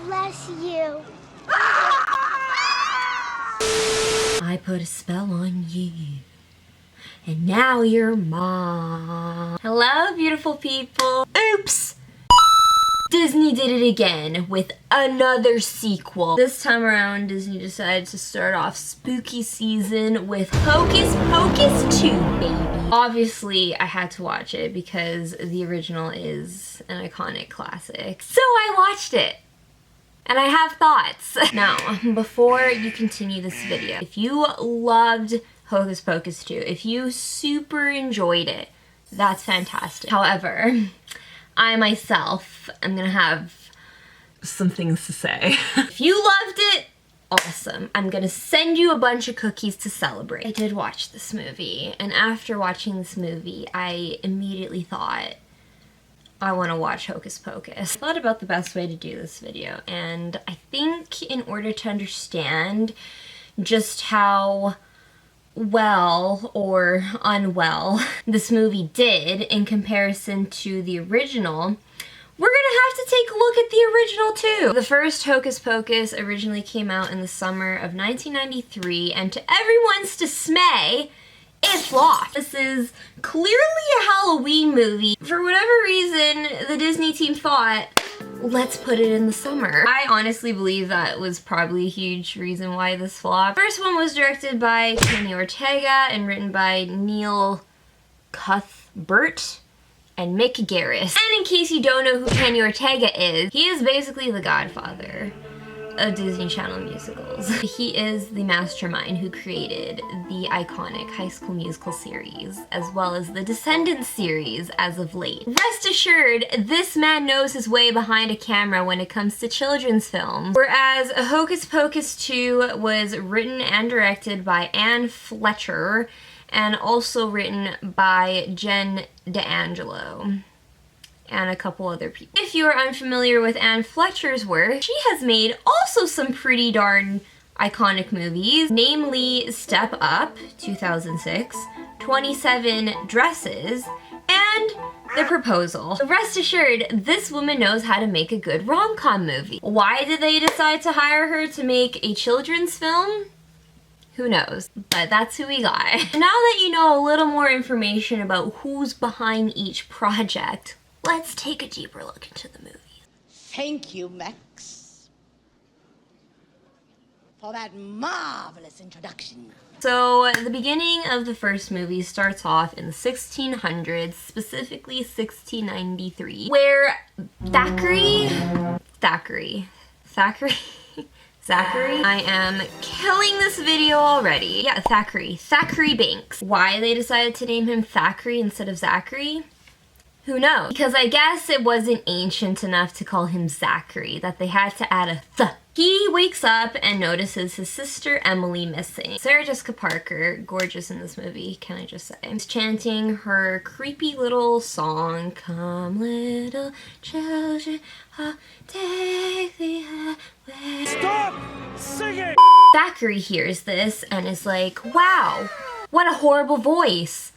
bless you. I put a spell on you, and now you're mine. Hello, beautiful people. Oops! Disney did it again with another sequel. This time around, Disney decided to start off spooky season with Hocus Pocus 2, baby. Obviously, I had to watch it because the original is an iconic classic. So I watched it. And I have thoughts. Now, before you continue this video, if you loved Hocus Pocus 2, if you super enjoyed it, that's fantastic. However, I myself am gonna have some things to say. If you loved it, awesome. I'm gonna send you a bunch of cookies to celebrate. I did watch this movie, and after watching this movie, I immediately thought, I want to watch Hocus Pocus. I thought about the best way to do this video, and I think in order to understand just how well or unwell this movie did in comparison to the original, we're gonna have to take a look at the original too. The first Hocus Pocus originally came out in the summer of 1993, and to everyone's dismay, it flopped. This is clearly a Halloween movie. For whatever reason, the Disney team thought, let's put it in the summer. I honestly believe that was probably a huge reason why this flopped. First one was directed by Kenny Ortega and written by Neil Cuthbert and Mick Garris. And in case you don't know who Kenny Ortega is, he is basically the godfather of Disney Channel musicals. He is the mastermind who created the iconic High School Musical series, as well as the Descendants series as of late. Rest assured, this man knows his way behind a camera when it comes to children's films. Whereas Hocus Pocus 2 was written and directed by Anne Fletcher, and also written by Jen D'Angelo and a couple other people. If you are unfamiliar with Anne Fletcher's work, she has made also some pretty darn iconic movies, namely Step Up, 2006, 27 Dresses, and The Proposal. So rest assured, this woman knows how to make a good rom-com movie. Why did they decide to hire her to make a children's film? Who knows? But that's who we got. Now that you know a little more information about who's behind each project, let's take a deeper look into the movie. Thank you, Max, for that marvelous introduction. So, the beginning of the first movie starts off in the 1600s, specifically 1693, where Thackeray? I am killing this video already. Yeah, Thackeray Banks. Why they decided to name him Thackeray instead of Zachary? Who knows? Because I guess it wasn't ancient enough to call him Zachary, that they had to add a th. He wakes up and notices his sister Emily missing. Sarah Jessica Parker, gorgeous in this movie, can I just say, is chanting her creepy little song, "Come little children, I'll take thee away." Stop singing! Thackeray hears this and is like, wow, what a horrible voice.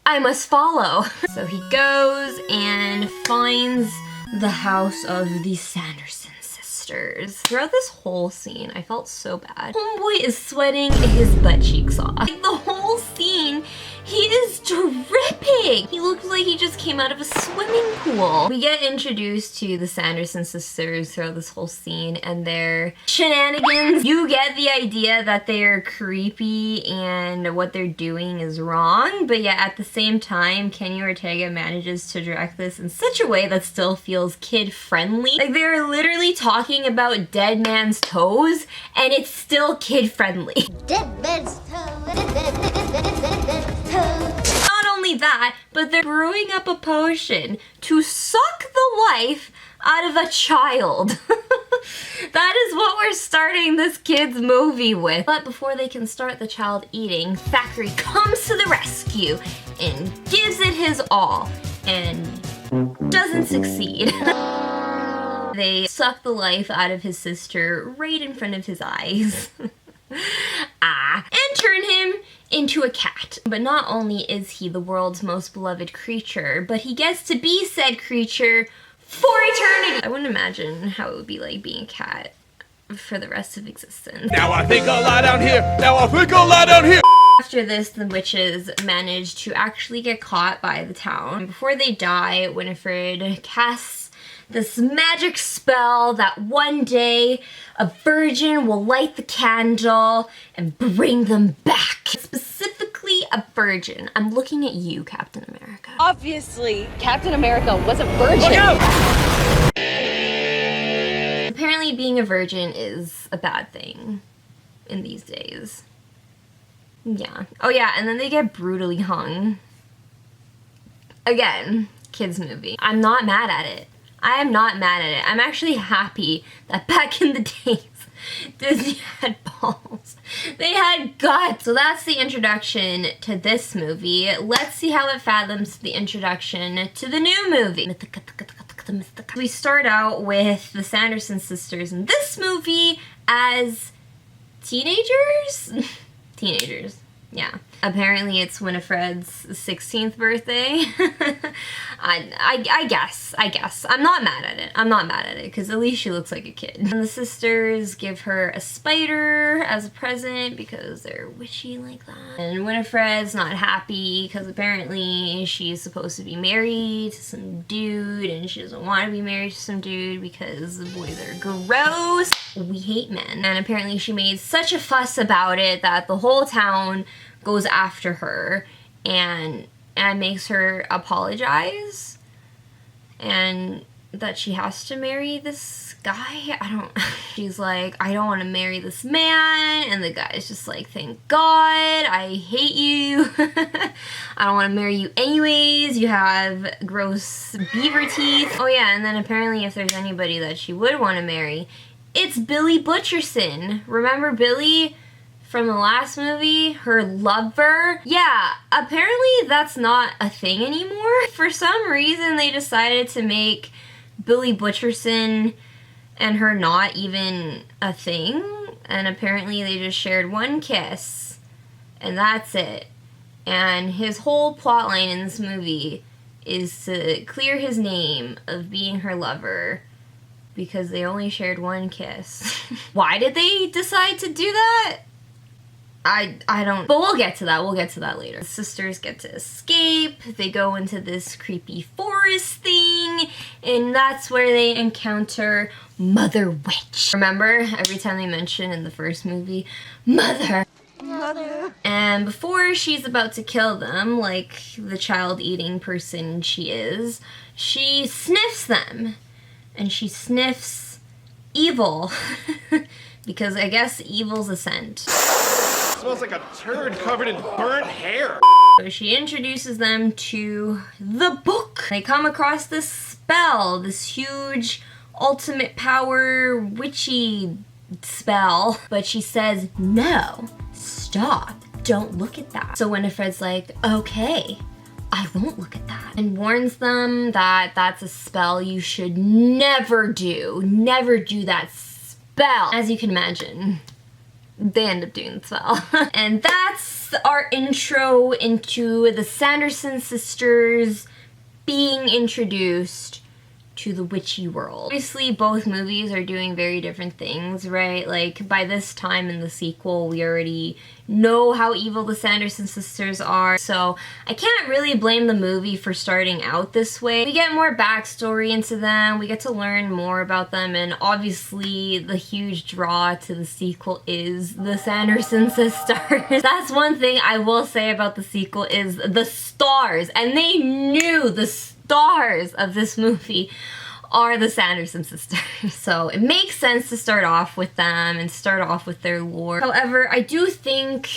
I must follow. So he goes and finds the house of the Sanderson sisters. Throughout this whole scene, I felt so bad. Homeboy is sweating his butt cheeks off. Like, the whole scene, he is dripping. He looks like he just came out of a swimming pool. We get introduced to the Sanderson sisters throughout this whole scene and their shenanigans. You get the idea that they're creepy and what they're doing is wrong, but yet at the same time, Kenny Ortega manages to direct this in such a way that still feels kid-friendly. Like, they're literally talking about dead man's toes, and it's still kid-friendly. Dead man's toe. Not only that, but they're brewing up a potion to suck the life out of a child. That is what we're starting this kid's movie with. But before they can start the child eating, Thackeray comes to the rescue and gives it his all and doesn't succeed. They suck the life out of his sister right in front of his eyes. And turn him into a cat. But not only is he the world's most beloved creature, but he gets to be said creature for eternity. I wouldn't imagine how it would be like being a cat for the rest of existence. Now I think I'll lie down here. Now I think I'll lie down here. After this, the witches managed to actually get caught by the town. Before they die, Winifred casts this magic spell that one day a virgin will light the candle and bring them back. Specifically a virgin. I'm looking at you, Captain America. Obviously, Captain America was a virgin. Look out! Apparently being a virgin is a bad thing in these days. Yeah. Oh yeah, and then they get brutally hung. Again, kids movie. I'm not mad at it. I am not mad at it. I'm actually happy that back in the days, Disney had balls. They had guts. So that's the introduction to this movie. Let's see how it fathoms the introduction to the new movie. We start out with the Sanderson sisters in this movie as teenagers? Teenagers, yeah. Apparently it's Winifred's 16th birthday. I guess. I'm not mad at it. I'm not mad at it, because at least she looks like a kid. And the sisters give her a spider as a present because they're witchy like that. And Winifred's not happy because apparently she's supposed to be married to some dude and she doesn't want to be married to some dude because the boys are gross. We hate men. And apparently she made such a fuss about it that the whole town goes after her and makes her apologize and that she has to marry this guy. She's like, I don't want to marry this man, and the guy's just like, thank God, I hate you. I don't want to marry you anyways, you have gross beaver teeth. Oh yeah, and then apparently if there's anybody that she would want to marry, it's Billy Butcherson. Remember Billy from the last movie, her lover? Yeah, apparently that's not a thing anymore. For some reason, they decided to make Billy Butcherson and her not even a thing. And apparently they just shared one kiss. And that's it. And his whole plotline in this movie is to clear his name of being her lover because they only shared one kiss. Why did they decide to do that? I don't, but we'll get to that. We'll get to that later. The sisters get to escape. They go into this creepy forest thing, and that's where they encounter Mother Witch. Remember, every time they mention in the first movie, Mother. And before she's about to kill them, like the child-eating person she is, she sniffs them. And she sniffs evil. Because I guess evil's a scent. Smells like a turd covered in burnt hair. So she introduces them to the book. They come across this spell, this huge ultimate power witchy spell. But she says, no, stop, don't look at that. So Winifred's like, okay, I won't look at that. And warns them that that's a spell you should never do. Never do that spell. As you can imagine, they end up doing the spell. And that's our intro into the Sanderson sisters being introduced to the witchy world. Obviously, both movies are doing very different things, right? Like, by this time in the sequel, we already know how evil the Sanderson sisters are, so I can't really blame the movie for starting out this way. We get more backstory into them, we get to learn more about them, and obviously the huge draw to the sequel is the Sanderson sisters. That's one thing I will say about the sequel is the stars, and they knew the stars of this movie are the Sanderson sisters. So it makes sense to start off with them and start off with their lore. However, I do think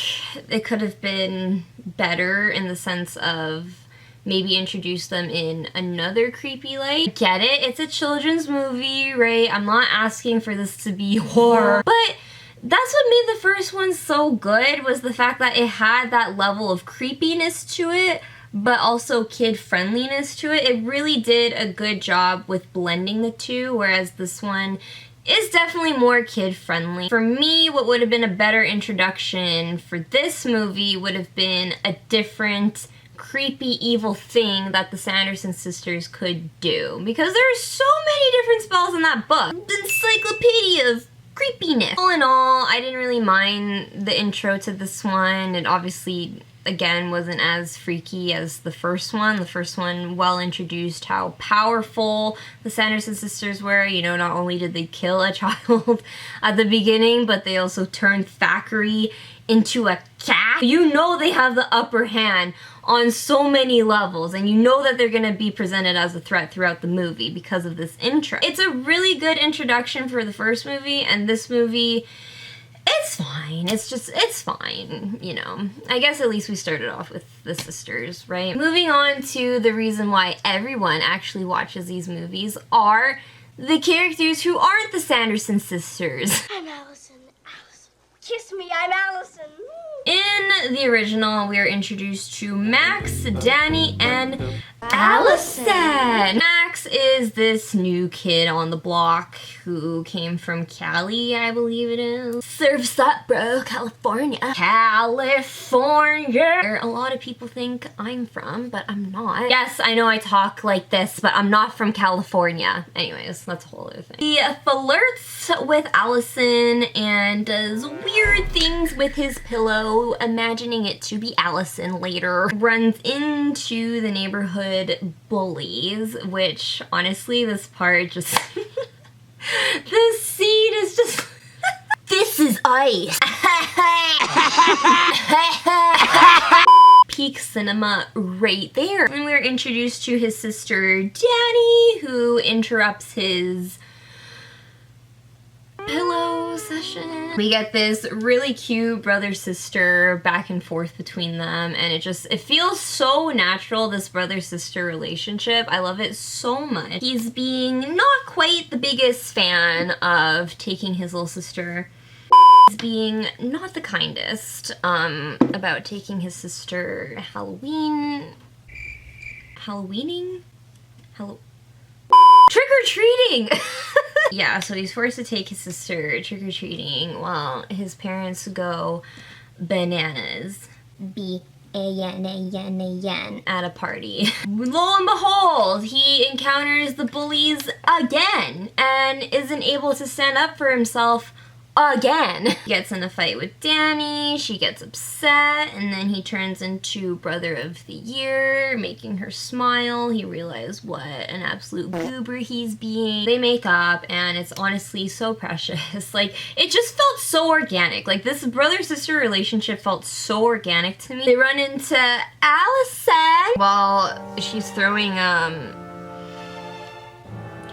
it could have been better in the sense of maybe introduce them in another creepy light. Get it? It's a children's movie, right? I'm not asking for this to be horror, but that's what made the first one so good, was the fact that it had that level of creepiness to it, but also kid-friendliness to it. It really did a good job with blending the two, whereas this one is definitely more kid-friendly. For me, what would have been a better introduction for this movie would have been a different creepy evil thing that the Sanderson sisters could do, because there are so many different spells in that book. Encyclopedia of creepiness. All in all, I didn't really mind the intro to this one. It obviously, again, wasn't as freaky as the first one. The first one well introduced how powerful the Sanderson sisters were. You know, not only did they kill a child at the beginning, but they also turned Thackeray into a cat. You know they have the upper hand on so many levels, and you know that they're gonna be presented as a threat throughout the movie because of this intro. It's a really good introduction for the first movie, and this movie, it's fine. It's fine, you know. I guess at least we started off with the sisters, right? Moving on to the reason why everyone actually watches these movies are the characters who aren't the Sanderson sisters. I'm Allison. Allison. Kiss me, I'm Allison. In the original, we are introduced to Max, Danny, and Allison. Max is this new kid on the block who came from Cali, I believe it is. Surf's up, bro, California. California! Where a lot of people think I'm from, but I'm not. Yes, I know I talk like this, but I'm not from California. Anyways, that's a whole other thing. He flirts with Allison and does weird things with his pillow, imagining it to be Allison later. Runs into the neighborhood bullies, which honestly, this part just... this scene is just... This is ice. Peak cinema right there. And we're introduced to his sister Danny, who interrupts his pillow session. We get this really cute brother-sister back and forth between them, and it feels so natural, this brother-sister relationship. I love it so much. He's being not quite the biggest fan of taking his little sister. He's being not the kindest about taking his sister Halloweening? Trick-or-treating! Yeah, so he's forced to take his sister trick-or-treating while his parents go bananas. B-A-N-A-N-A-N at a party. Lo and behold, he encounters the bullies again and isn't able to stand up for himself again. He gets in a fight with Danny, she gets upset, and then he turns into Brother of the Year, making her smile. He realizes what an absolute goober he's being. They make up, and it's honestly so precious. Like, it just felt so organic. Like, this brother-sister relationship felt so organic to me. They run into Allison while she's throwing, I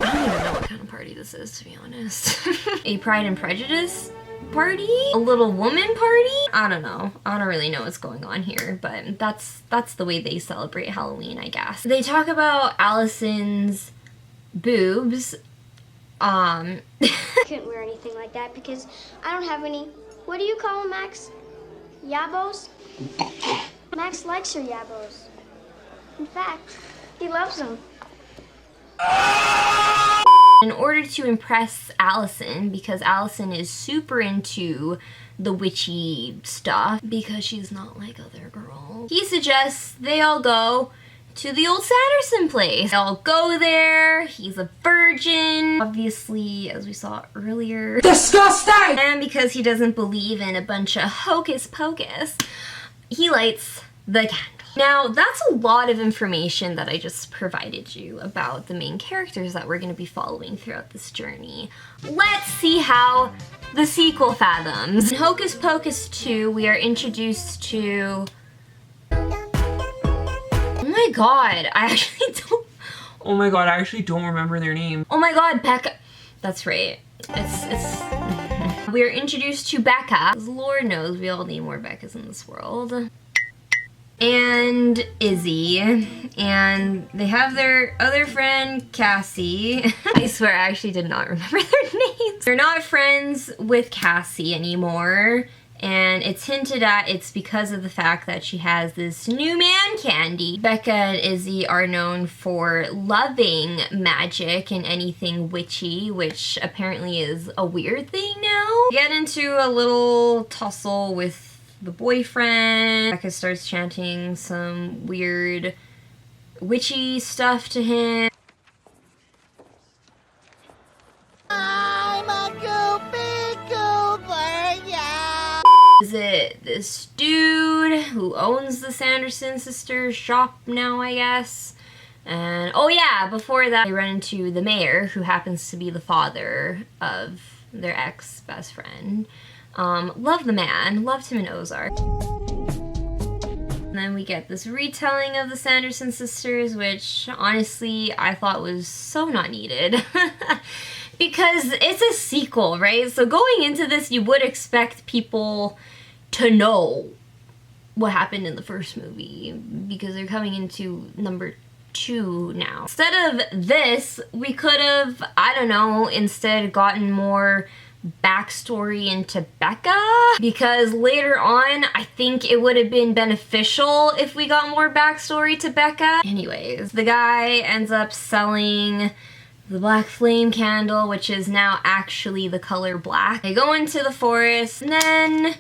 don't even know what kind of party this is, to be honest. A Pride and Prejudice party? A little woman party? I don't know. I don't really know what's going on here, but that's the way they celebrate Halloween, I guess. They talk about Allison's boobs. I couldn't wear anything like that because I don't have any, what do you call them, Max? Yabos? Max likes her yabos. In fact, he loves them. In order to impress Allison, because Allison is super into the witchy stuff, because she's not like other girls, he suggests they all go to the old Sanderson place. They all go there, he's a virgin, obviously, as we saw earlier. Disgusting! And because he doesn't believe in a bunch of hocus pocus, he lights the candle. Now, that's a lot of information that I just provided you about the main characters that we're going to be following throughout this journey. Let's see how the sequel fathoms. In Hocus Pocus 2, we are introduced to... Oh my god, I actually don't... Oh my god, I actually don't remember their name. Oh my god, Becca... That's right. It's... We are introduced to Becca. Lord knows we all need more Beccas in this world. And Izzy, and they have their other friend, Cassie. I swear I actually did not remember their names. They're not friends with Cassie anymore, and it's hinted at it's because of the fact that she has this new man candy. Becca and Izzy are known for loving magic and anything witchy, which apparently is a weird thing now. We get into a little tussle with the boyfriend. Becca starts chanting some weird witchy stuff to him. I'm a goopy goober, yeah. Is it this dude who owns the Sanderson sisters shop now, I guess? And oh yeah, before that they run into the mayor, who happens to be the father of their ex-best friend. Love the man, loved him in Ozark. And then we get this retelling of the Sanderson sisters, which honestly I thought was so not needed. Because it's a sequel, right? So going into this, you would expect people to know what happened in the first movie, because they're coming into number 2 now. Instead of this, we could have, I don't know, instead gotten more backstory into Becca, because later on I think it would have been beneficial if we got more backstory to Becca. Anyways, the guy ends up selling the black flame candle, which is now actually the color black. They go into the forest and then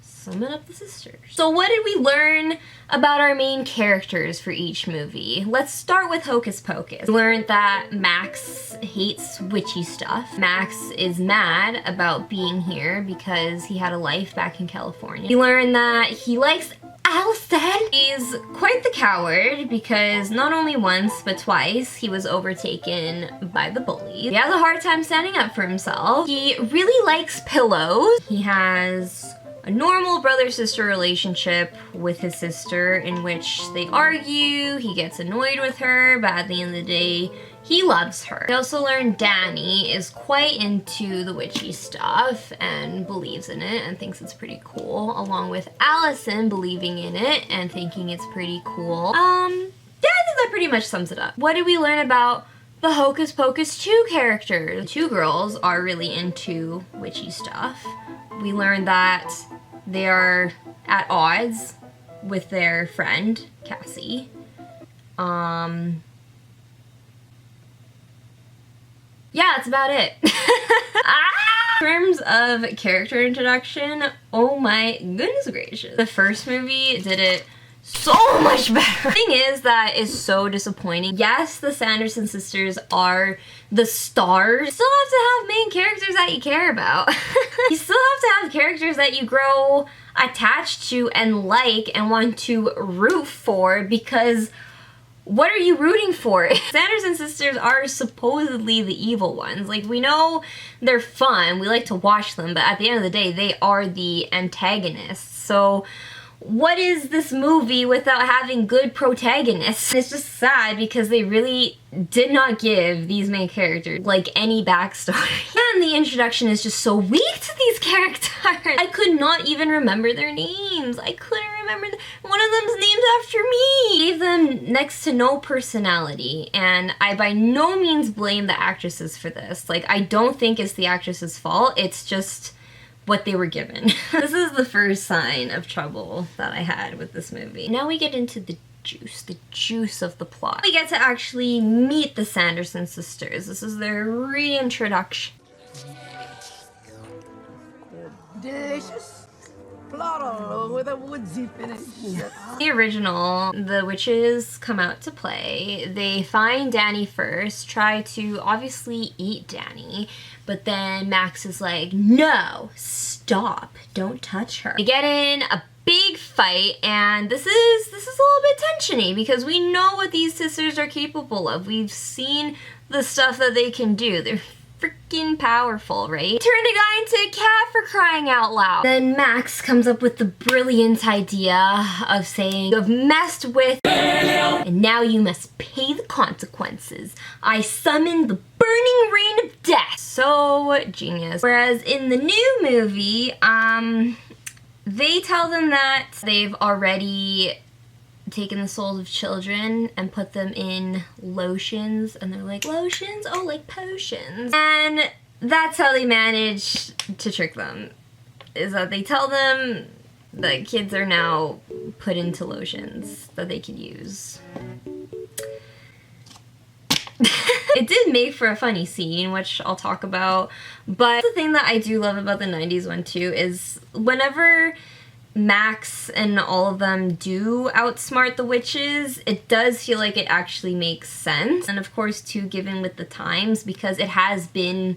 summon up the sisters. So what did we learn about our main characters for each movie? Let's start with Hocus Pocus. We learned that Max hates witchy stuff. Max is mad about being here because he had a life back in California. We learned that he likes Allison. He's quite the coward because not only once but twice he was overtaken by the bullies. He has a hard time standing up for himself. He really likes pillows. He has a normal brother-sister relationship with his sister in which they argue, he gets annoyed with her, but at the end of the day, he loves her. We also learned Danny is quite into the witchy stuff and believes in it and thinks it's pretty cool, along with Allison believing in it and thinking it's pretty cool. Yeah, I think that pretty much sums it up. What did we learn about the Hocus Pocus 2 characters? The 2 girls are really into witchy stuff. We learned that they are at odds with their friend, Cassie. Yeah, that's about it. In terms of character introduction, oh my goodness gracious. The first movie did it so much better. The thing is that is so disappointing. Yes, the Sanderson sisters are the stars. You still have to have main characters that you care about. You still have to have characters that you grow attached to and like and want to root for, because what are you rooting for? Sanderson sisters are supposedly the evil ones. Like, we know they're fun, we like to watch them, but at the end of the day, they are the antagonists. So what is this movie without having good protagonists? It's just sad because they really did not give these main characters like any backstory. And the introduction is just so weak to these characters. I could not even remember their names. I couldn't remember one of them's named after me. Gave them next to no personality, and I by no means blame the actresses for this. Like, I don't think it's the actresses' fault. It's just what they were given. This is the first sign of trouble that I had with this movie. Now we get into the juice of the plot. We get to actually meet the Sanderson sisters. This is their reintroduction. Delicious. Floral with a woodsy finish. The original, the witches come out to play. They find Danny first, try to obviously eat Danny, but then Max is like, no, stop, don't touch her. They get in a big fight, and this is a little bit tensiony because we know what these sisters are capable of. We've seen the stuff that they can do. They're freaking powerful, right? Turned a guy into a cat, for crying out loud. Then Max comes up with the brilliant idea of saying, you've messed with and now you must pay the consequences. I summoned the burning rain of death. So genius. Whereas in the new movie, they tell them that they've already taken the souls of children and put them in lotions, and they're like, lotions? Oh, like potions. And that's how they manage to trick them, is that they tell them that kids are now put into lotions that they can use. It did make for a funny scene, which I'll talk about, but the thing that I do love about the 90s one too is whenever Max and all of them do outsmart the witches, it does feel like it actually makes sense. And of course, too, given with the times, because it has been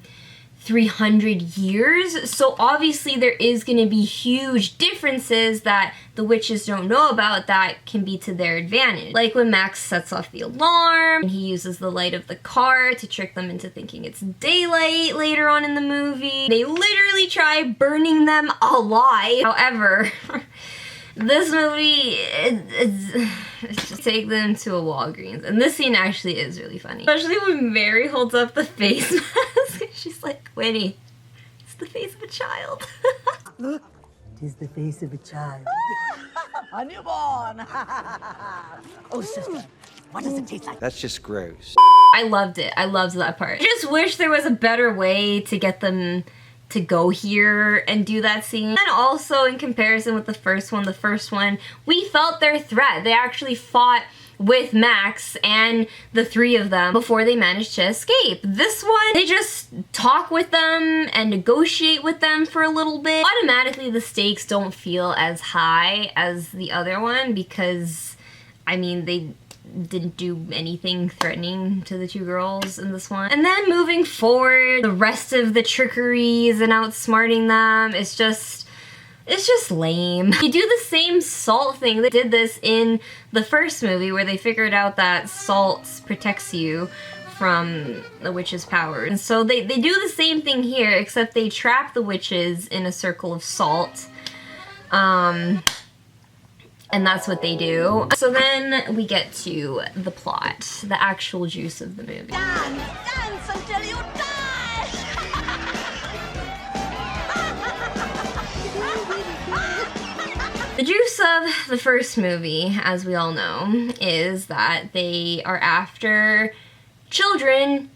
300 years, so obviously there is going to be huge differences that the witches don't know about that can be to their advantage. Like when Max sets off the alarm, and he uses the light of the car to trick them into thinking it's daylight later on in the movie. They literally try burning them alive. However, this movie, it's just take them to a Walgreens. And this scene actually is really funny. Especially when Mary holds up the face mask. She's like, Winnie, it's the face of a child. It is the face of a child. A newborn. Oh, sister, what does it taste like? That's just gross. I loved it. I loved that part. I just wish there was a better way to get them to go here and do that scene. And also in comparison with the first one, we felt their threat. They actually fought with Max and the three of them before they managed to escape. This one, they just talk with them and negotiate with them for a little bit. Automatically, the stakes don't feel as high as the other one because, I mean, they didn't do anything threatening to the two girls in this one. And then moving forward, the rest of the trickeries and outsmarting them, it's just lame. They do the same salt thing. They did this in the first movie where they figured out that salt protects you from the witch's powers. And so they do the same thing here, except they trap the witches in a circle of salt. And that's what they do. So then we get to the plot, the actual juice of the movie. Dance until you die! The juice of the first movie, as we all know, is that they are after children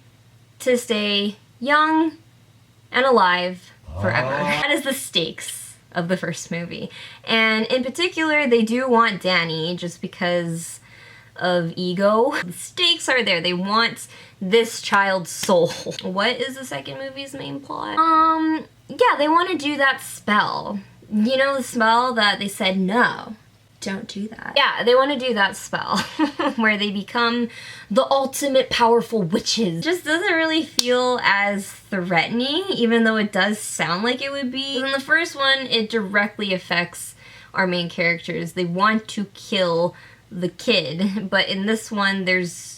to stay young and alive forever. That is the stakes of the first movie. And in particular, they do want Danny just because of ego. The stakes are there. They want this child's soul. What is the second movie's main plot? Yeah, they want to do that spell. You know the spell that they said, no, don't do that. Yeah, they want to do that spell where they become the ultimate powerful witches. It just doesn't really feel as threatening, even though it does sound like it would be. In the first one, it directly affects our main characters. They want to kill the kid, but in this one, there's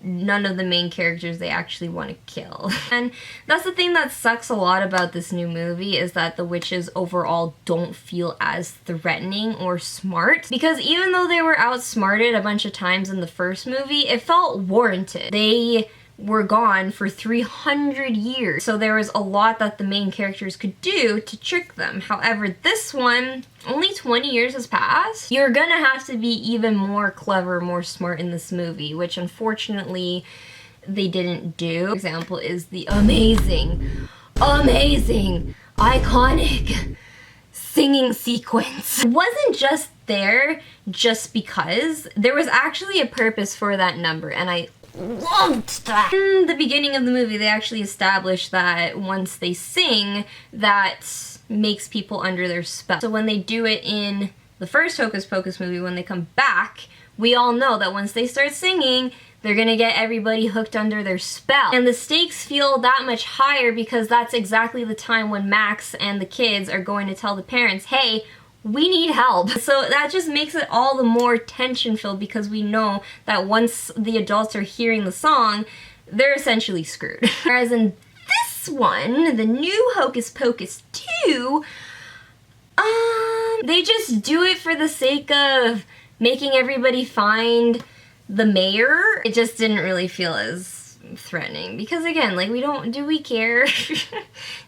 none of the main characters they actually want to kill. And that's the thing that sucks a lot about this new movie, is that the witches overall don't feel as threatening or smart. Because even though they were outsmarted a bunch of times in the first movie, it felt warranted. They were gone for 300 years, so there was a lot that the main characters could do to trick them. However, this one, only 20 years has passed. You're gonna have to be even more clever, more smart in this movie, which unfortunately they didn't do. For example is the amazing, iconic singing sequence. It wasn't just there just because. There was actually a purpose for that number, and I loved that. In the beginning of the movie, they actually established that once they sing, that makes people under their spell. So when they do it in the first Hocus Pocus movie, when they come back, we all know that once they start singing, they're gonna get everybody hooked under their spell. And the stakes feel that much higher because that's exactly the time when Max and the kids are going to tell the parents, hey, we need help. So that just makes it all the more tension-filled because we know that once the adults are hearing the song, they're essentially screwed. Whereas in this one, the new Hocus Pocus 2, they just do it for the sake of making everybody find the mayor. It just didn't really feel as threatening because, again, like, do we care?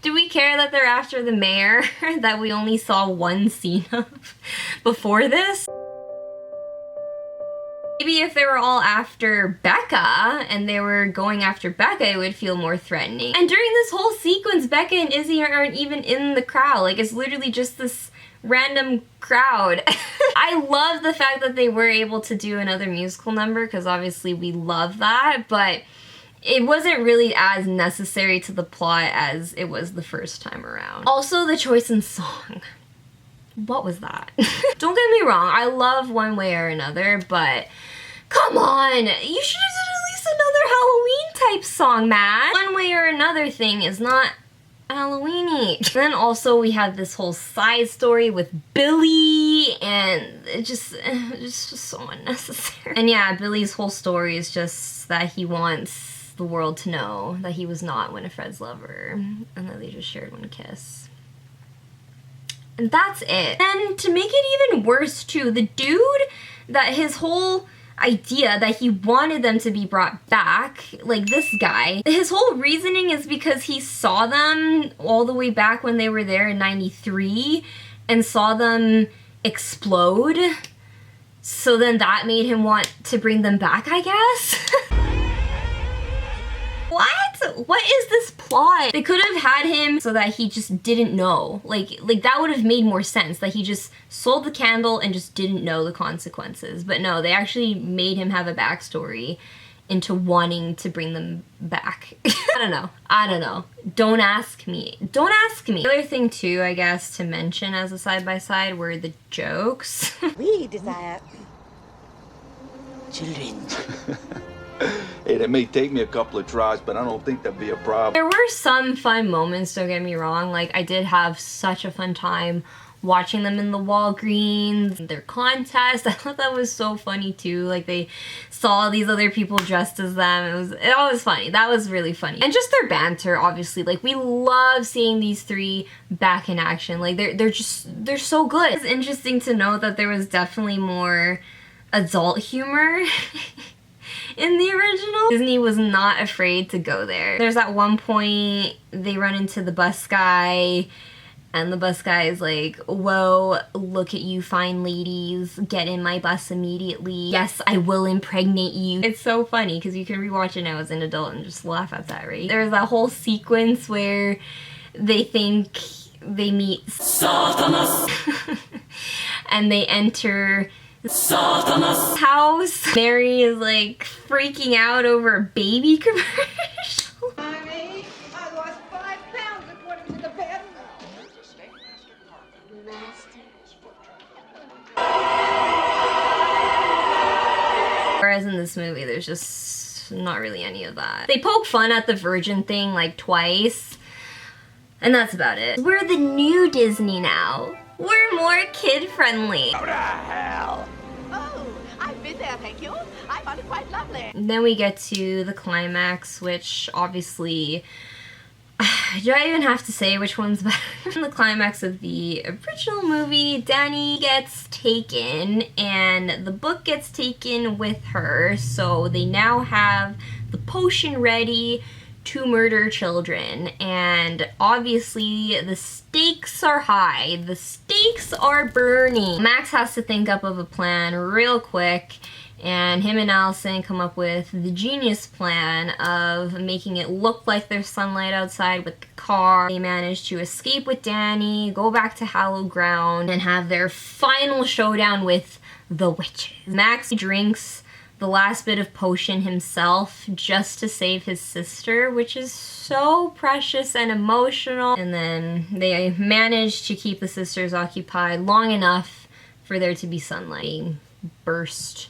Do we care that they're after the mayor that we only saw one scene of before this? Maybe if they were all after Becca and they were going after Becca, it would feel more threatening. And during this whole sequence, Becca and Izzy aren't even in the crowd. Like, it's literally just this random crowd. I love the fact that they were able to do another musical number because obviously we love that, but it wasn't really as necessary to the plot as it was the first time around. Also, the choice in song. What was that? Don't get me wrong, I love One Way or Another, but come on, you should have did at least another Halloween type song, man. One Way or Another thing is not Halloween-y. Then also we have this whole side story with Billy, and it's just so unnecessary. And yeah, Billy's whole story is just that he wants the world to know that he was not Winifred's lover, and that they just shared one kiss. And that's it. And to make it even worse too, the dude that his whole idea that he wanted them to be brought back, like this guy, his whole reasoning is because he saw them all the way back when they were there in '93 and saw them explode. So then that made him want to bring them back, I guess? What? What is this plot? They could have had him so that he just didn't know. Like that would have made more sense, that he just sold the candle and just didn't know the consequences. But no, they actually made him have a backstory into wanting to bring them back. I don't know. Don't ask me. Don't ask me. The other thing too, I guess, to mention as a side-by-side were the jokes. We desire children. Hey, that may take me a couple of tries, but I don't think that'd be a problem. There were some fun moments, don't get me wrong. Like, I did have such a fun time watching them in the Walgreens, their contest. I thought that was so funny too. Like, they saw these other people dressed as them. It was funny. That was really funny. And just their banter, obviously. Like, we love seeing these three back in action. Like, they're so good. It's interesting to note that there was definitely more adult humor in the original. Disney was not afraid to go there. There's at one point they run into the bus guy, and the bus guy is like, whoa, look at you fine ladies, get in my bus immediately. Yes, I will impregnate you. It's so funny because you can rewatch it now as an adult and just laugh at that, right? There's that whole sequence where they think they meet Satanas and they enter Satanas' house. Mary is like freaking out over a baby commercial. Honey, I lost 5 pounds according to the bed. Whereas in this movie, there's just not really any of that. They poke fun at the virgin thing like twice, and that's about it. We're the new Disney now. We're more kid-friendly. What the hell? Oh, I've been there, thank you. I found it quite lovely. Then we get to the climax, which obviously, do I even have to say which one's better? In the climax of the original movie, Dani gets taken and the book gets taken with her, so they now have the potion ready to murder children, and obviously the stakes are high. The stakes are burning. Max has to think up of a plan real quick, and him and Allison come up with the genius plan of making it look like there's sunlight outside with the car. They manage to escape with Dani, go back to Hallowed Ground, and have their final showdown with the witches. Max drinks the last bit of potion himself just to save his sister, which is so precious and emotional. And then they manage to keep the sisters occupied long enough for there to be sunlight burst.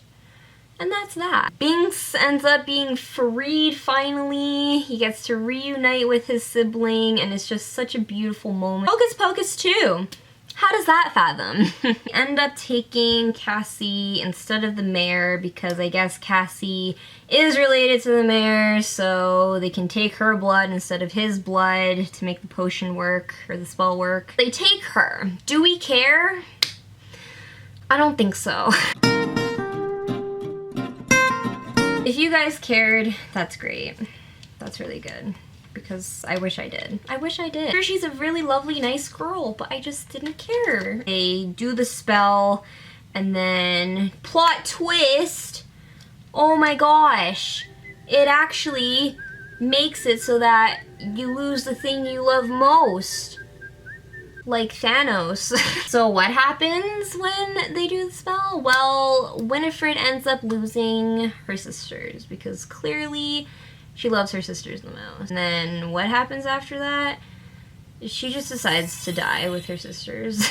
And that's that. Binks ends up being freed finally. He gets to reunite with his sibling, and it's just such a beautiful moment. Hocus Pocus 2. How does that fathom? End up taking Cassie instead of the mayor because I guess Cassie is related to the mayor, so they can take her blood instead of his blood to make the potion work, or the spell work. They take her. Do we care? I don't think so. If you guys cared, that's great. That's really good. Because I wish I did. I wish I did. Sure, she's a really lovely, nice girl, but I just didn't care. They do the spell, and then plot twist, oh my gosh, it actually makes it so that you lose the thing you love most. Like Thanos. So what happens when they do the spell? Well, Winifred ends up losing her sisters because clearly she loves her sisters the most. And then what happens after that? She just decides to die with her sisters.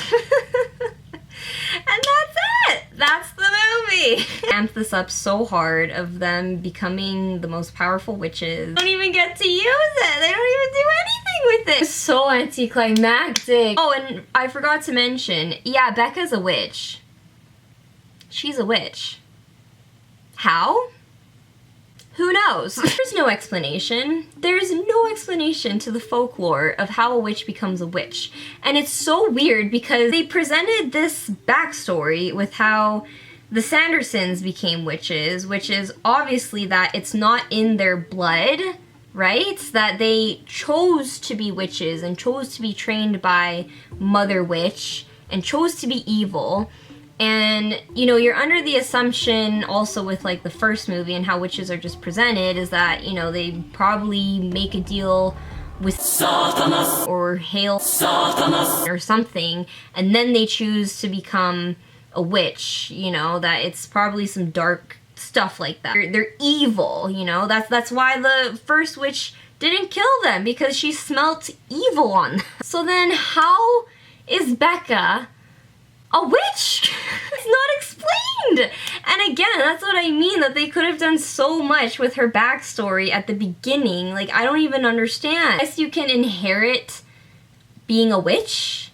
That's the movie! Amp this up so hard of them becoming the most powerful witches. They don't even get to use it! They don't even do anything with it! It's so anticlimactic. Oh, and I forgot to mention, yeah, Becca's a witch. She's a witch. How? Who knows? There's no explanation. There's no explanation to the folklore of how a witch becomes a witch. And it's so weird because they presented this backstory with how the Sandersons became witches, which is obviously that it's not in their blood, right? That they chose to be witches and chose to be trained by Mother Witch and chose to be evil. And, you know, you're under the assumption also with like the first movie and how witches are just presented is that, you know, they probably make a deal with Satanas or Hail Satanas or something, and then they choose to become a witch, you know, that it's probably some dark stuff like that. They're evil, you know, that's why the first witch didn't kill them, because she smelt evil on them. So then how is Becca a witch? It's not explained! And again, that's what I mean, that they could have done so much with her backstory at the beginning. Like, I don't even understand. Yes, you can inherit being a witch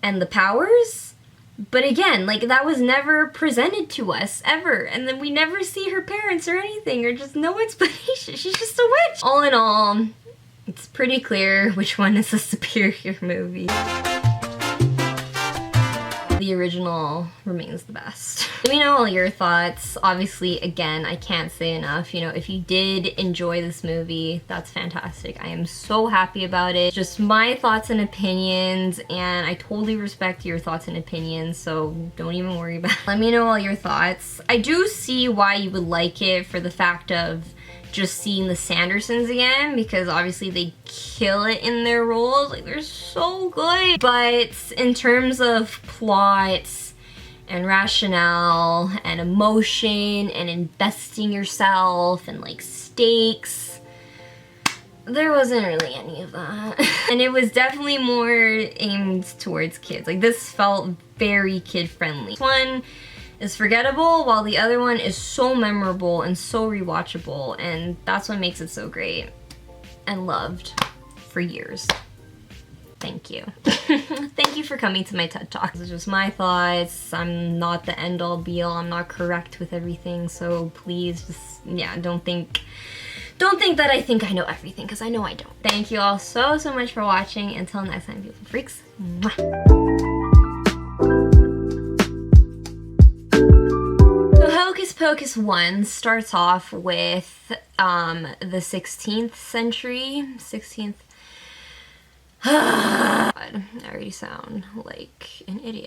and the powers, but again, like, that was never presented to us, ever. And then we never see her parents or anything, or just no explanation. She's just a witch! All in all, it's pretty clear which one is the superior movie. The original remains the best. Let me know all your thoughts. Obviously, again, I can't say enough. You know, if you did enjoy this movie, that's fantastic. I am so happy about it. Just my thoughts and opinions, and I totally respect your thoughts and opinions, so don't even worry about it. Let me know all your thoughts. I do see why you would like it for the fact of just seeing the Sandersons again, because obviously they kill it in their roles. Like, they're so good. But in terms of plot and rationale and emotion and investing yourself and like stakes, there wasn't really any of that. And it was definitely more aimed towards kids. Like, this felt very kid-friendly. This one is forgettable, while the other one is so memorable and so rewatchable, and that's what makes it so great and loved for years. Thank you. Thank you for coming to my TED Talk. This is just my thoughts. I'm not the end-all be-all. I'm not correct with everything, so please just, yeah, don't think that I think I know everything, because I know I don't. Thank you all so much for watching. Until next time, beautiful freaks. Mwah. Hocus Pocus 1 starts off with the 16th century. God, I already sound like an idiot.